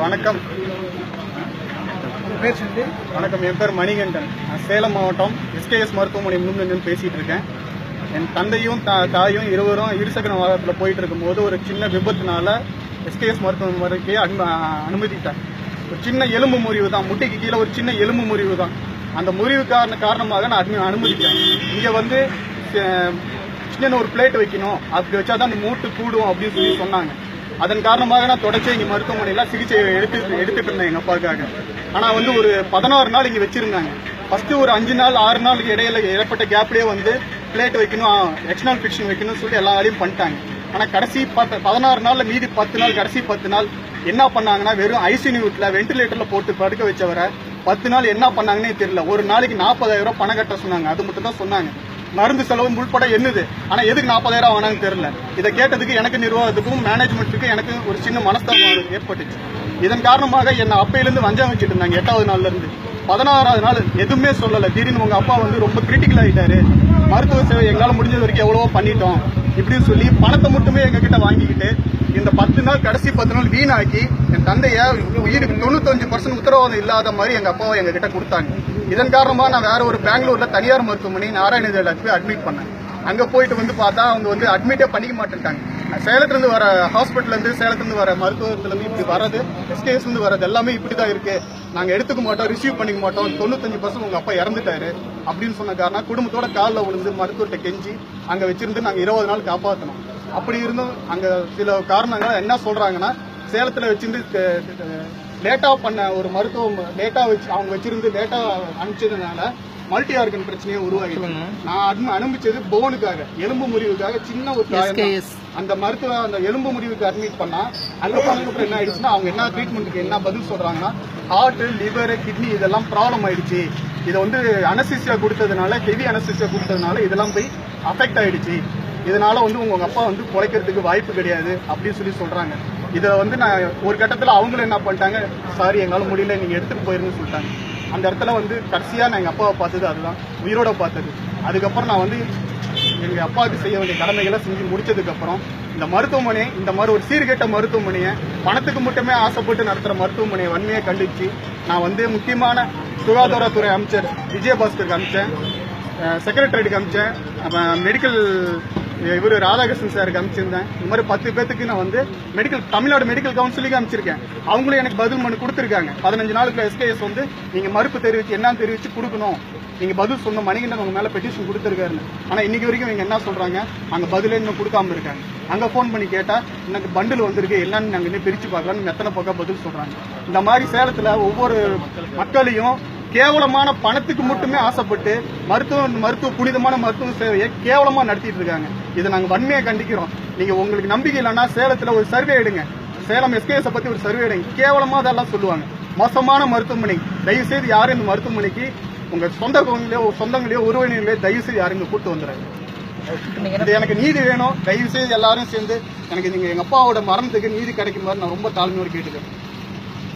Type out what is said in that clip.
வணக்கம். வணக்கம். என் பேர் மணிகண்டன். சேலம் மாவட்டம் எஸ்கேஎஸ் மருத்துவமனை முன்பு பேசிட்டு இருக்கேன். என் தந்தையும் தாயும் இருவரும் இருசக்கர வாகனத்தில் போயிட்டு இருக்கும்போது ஒரு சின்ன விபத்துனால எஸ்கேஎஸ் மருத்துவமனைக்கு அனுமதித்தேன். ஒரு சின்ன எலும்பு முறிவு தான், முட்டிக்கு கீழே ஒரு சின்ன எலும்பு முறிவு தான். அந்த முறிவு காரணமாக நான் அனுமதித்தேன். இங்கே வந்து சின்ன ஒரு பிளேட் வைக்கணும், அப்படி வச்சா தான் அந்த மூட்டு கூடும் அப்படின்னு சொல்லி சொன்னாங்க. அதன் காரணமாக நான் தொடர்ச்சி இங்கே மருத்துவமனையில் சிகிச்சை எடுத்துட்டு இருந்தேன் எங்கள் அப்பாவுக்காக. ஆனால் வந்து ஒரு 16 நாள் இங்கே வச்சிருந்தாங்க. ஃபர்ஸ்ட் ஒரு 5 நாள் 6 நாளுக்கு இடையில ஏற்பட்ட கேப்லேயே வந்து பிளேட் வைக்கணும், எக்ஸ்டர்னல் ஃபிக்ஷன் வைக்கணும்னு சொல்லி எல்லா வேலையும் பண்ணிட்டாங்க. ஆனால் கடைசி 16 நாளில் மீதி 10 நாள், கடைசி 10 நாள் என்ன பண்ணாங்கன்னா வெறும் ஐசியூவில் வென்டிலேட்டரில் போட்டு படுக்க வச்சவரை 10 நாள் என்ன பண்ணாங்கன்னே தெரியல. ஒரு நாளைக்கு 40,000 பணம் கட்ட சொன்னாங்க. அது மட்டும் தான் சொன்னாங்க. மருந்து செலவு உள்பட என்னது, ஆனா எதுக்கு 40,000 ஆனான்னு தெரியல. இதை கேட்டதுக்கு எனக்கு நிர்வாகத்துக்கும் மேனேஜ்மெண்ட்டுக்கும் எனக்கு ஒரு சின்ன மனஸ்தாபம் ஏற்பட்டுச்சு. இதன் காரணமாக என்ன அப்பையிலிருந்து வஞ்சம் வச்சுட்டு இருந்தாங்க. 8வது நாள்ல இருந்து 16வது நாள் எதுவுமே சொல்லல. திடீர்னு உங்க அப்பா வந்து ரொம்ப கிரிட்டிக்கல் ஆயிட்டாரு, மருத்துவ சேவை எங்களால் முடிஞ்சது வரைக்கும் எவ்வளவோ பண்ணிட்டோம் இப்படின்னு சொல்லி பணத்தை மட்டுமே எங்க கிட்ட வாங்கிக்கிட்டு இந்த 10 நாள் கடைசி 10 நாள் வீணாக்கி என் தந்தைய உயிருக்கு 95% உத்தரவாதம் இல்லாத மாதிரி எங்க அப்பாவை எங்க கிட்ட கொடுத்தாங்க. இதன் காரணமா நான் வேற ஒரு பெங்களூர்ல தனியார் மருத்துவமனை நாராயணதேல போய் அட்மிட் பண்ணேன். அங்க போயிட்டு வந்து பார்த்தா அவங்க வந்து அட்மிட்டே பண்ணிக்க மாட்டேன்ட்டாங்க. சேலத்துல இருந்து வர ஹாஸ்பிட்டல் இருந்து சேலத்துல இருந்து வர மருத்துவத்துல இருந்து இப்படி வர்றது, எஸ்கேஎஸ் இருந்து வர்றது எல்லாமே இப்படிதான் இருக்கு, நாங்க எடுத்துக்க மாட்டோம், ரிசீவ் பண்ணிக்க மாட்டோம், 95% உங்க அப்பா இறந்துட்டாரு அப்படின்னு சொன்ன காரணம் குடும்பத்தோட காலில் விழுந்து மருத்துவர்கிட்ட கெஞ்சி அங்க வச்சிருந்து நாங்க 20 நாள் காப்பாற்றணும். அப்படி இருந்தும் அங்க சில காரணங்கள் என்ன சொல்றாங்கன்னா, சேலத்துல வச்சிருந்து லேட்டா பண்ண ஒரு மருத்துவம் லேட்டா வச்சு அவங்க வச்சிருந்து லேட்டா அனுப்பிச்சதுனால மல்டி ஆர்கன் பிரச்சனையை உருவாகிடுச்சு. நான் அனுப்பிச்சது போனுக்காக, எலும்பு முறிவுக்காக சின்ன ஒரு அந்த மருத்துவ அந்த எலும்பு முறிவுக்கு அட்மிட் பண்ணா அங்க போனதுக்கு என்ன ஆயிடுச்சுன்னா அவங்க என்ன ட்ரீட்மெண்ட்டுக்கு என்ன பதில் சொல்றாங்கன்னா, ஹார்ட், லிவர், கிட்னி இதெல்லாம் ப்ராப்ளம் ஆயிடுச்சு, இதை வந்து அனஸ்தீசியா கொடுத்ததுனால, ஹெவி அனஸ்தீசியா கொடுத்ததுனால இதெல்லாம் போய் அஃபெக்ட் ஆயிடுச்சு, இதனால வந்து உங்க அப்பா வந்து குறைக்கிறதுக்கு வாய்ப்பு கிடையாது அப்படின்னு சொல்லி சொல்றாங்க. இதை வந்து நான் ஒரு கட்டத்தில் அவங்களும் என்ன பண்ணிட்டாங்க, சாரி எங்களால் முடியல நீங்க எடுத்துட்டு போயிருன்னு சொல்லிட்டாங்க. அந்த இடத்துல வந்து கடைசியா நான் எங்க அப்பாவை பார்த்தது அதுதான், உயிரோட பார்த்தது. அதுக்கப்புறம் நான் வந்து எங்க அப்பாவுக்கு செய்ய வேண்டிய கடமைகளை செஞ்சு முடிச்சதுக்கு அப்புறம் இந்த மருத்துவமனை, இந்த மாதிரி ஒரு சீர்கேட்ட மருத்துவமனையை, பணத்துக்கு மட்டுமே ஆசைப்பட்டு நடத்துற மருத்துவமனையை வன்மையை கண்டிச்சு நான் வந்து முக்கியமான சுகாதாரத்துறை அமைச்சர் விஜயபாஸ்கருக்கு அனுப்பிச்சேன், செக்ரட்டரிக்கு அனுப்பிச்சேன், மெடிக்கல் இவர் ராதாகிருஷ்ணன் சாருக்கு அனுப்பிச்சிருந்தேன். இந்த மாதிரி 10 பேத்துக்கு நான் வந்து தமிழ்நாடு மெடிக்கல் கவுன்சிலுக்கு அனுப்பிச்சிருக்கேன். அவங்களும் எனக்கு பதில் மனு கொடுத்துருக்காங்க. 15 நாளுக்குள்ள எஸ்கேஎஸ் வந்து நீங்க மறுப்பு தெரிவிச்சு என்னன்னு தெரிவிச்சு கொடுக்கணும், நீங்க பதில் சொன்ன மணிகண்டன் உங்க மேல பெட்டிஷன் கொடுத்துருக்காரு. ஆனா இன்னைக்கு வரைக்கும் இவங்க என்ன சொல்றாங்க, அங்க பதிலே இன்னும் கொடுக்காம இருக்காங்க. அங்க போன் பண்ணி கேட்டா எனக்கு பண்டில் வந்திருக்கு, என்னன்னு நாங்க இன்னும் பிரிச்சு பார்க்கலாம்னு எத்தனை பக்கம் பதில் சொல்றாங்க. இந்த மாதிரி சேலத்துல ஒவ்வொரு மக்களையும் கேவலமான பணத்துக்கு மட்டுமே ஆசைப்பட்டு மருத்துவ புனிதமான மருத்துவ சேவையை கேவலமா நடத்திட்டு இருக்காங்க. இதை நாங்க வன்மையை கண்டிக்கிறோம். நீங்க உங்களுக்கு நம்பிக்கை இல்லைன்னா சேலத்துல ஒரு சர்வே எடுங்க, சேலம் எஸ்கேஎஸ் பத்தி ஒரு சர்வே எடுங்க. கேவலமா அதெல்லாம் சொல்லுவாங்க, மோசமான மருத்துவமனை. தயவு செய்து யாரும் இந்த மருத்துவமனைக்கு உங்க சொந்தங்களையோ உறவினர்களையோ தயவு செய்து யாரும் இங்க கூட்டு வந்துடுறாங்க. இது எனக்கு நீதி வேணும். தயவு செய்து எல்லாரும் சேர்ந்து எனக்கு நீங்க எங்க அப்பாவோட மரணத்துக்கு நீதி கிடைக்கும் மாதிரி நான் ரொம்ப தாழ்மையோடு கேட்டுக்கிறேன்.